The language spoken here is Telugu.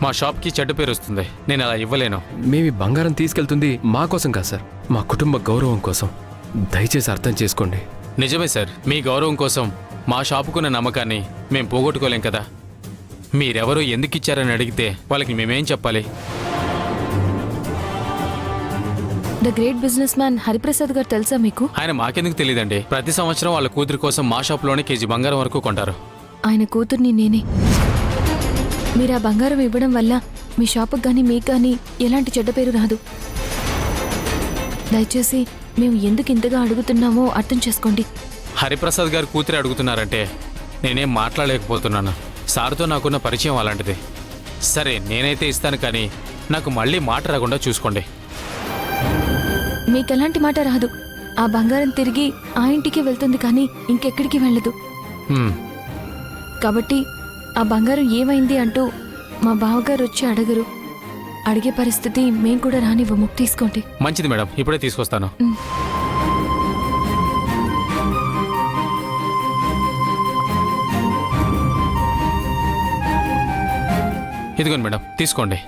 మా షాప్కి చెడ్డ పేరు వస్తుంది. నేను అలా ఇవ్వలేను. మేము ఈ బంగారం తీసుకెళ్తుంది మా కోసం కాదు సార్, మా కుటుంబ గౌరవం కోసం. దయచేసి అర్థం చేసుకోండి. నిజమే సార్, మీ గౌరవం కోసం మా షాపుకున్న నమ్మకాన్ని మేము పోగొట్టుకోలేం కదా. మీరెవరో ఎందుకు ఇచ్చారని అడిగితే వాళ్ళకి మేమేం చెప్పాలి? The great business man Hariprasad గారు తెలుసా మీకు? ఆయన మాకెందుకు తెలియదండి. ప్రతి సంవత్సరం వాళ్ళ కూతురి కోసం మా షాప్లోనే కేజీ బంగారం వరకు కొంటారు. ఆయన కూతుర్ని నేనే. మీరు ఆ బంగారం ఇవ్వడం వల్ల మీ షాపుకి కానీ మీకు కానీ ఎలాంటి చెడ్డ పేరు రాదు. దయచేసి మేము ఎందుకు ఇంతగా అడుగుతున్నామో అర్థం చేసుకోండి. హరిప్రసాద్ గారు కూతురి అడుగుతున్నారంటే నేనేం మాట్లాడలేకపోతున్నాను. సార్తో నాకున్న పరిచయం అలాంటిది. సరే, నేనైతే ఇస్తాను, కానీ నాకు మళ్ళీ మాట రాకుండా చూసుకోండి. మీకు ఎలాంటి మాట రాదు. ఆ బంగారం తిరిగి ఆ ఇంటికి వెళ్తుంది కానీ ఇంకెక్కడికి వెళ్ళదు. కాబట్టి ఆ బంగారం ఏమైంది అంటూ మా బావగారు వచ్చి అడగరు. అడిగే పరిస్థితి మేం కూడా రానివ్వము. తీసుకోండి. మంచిది మేడం, ఇప్పుడే తీసుకొస్తాను. ఇదిగోండి మేడం, తీసుకోండి.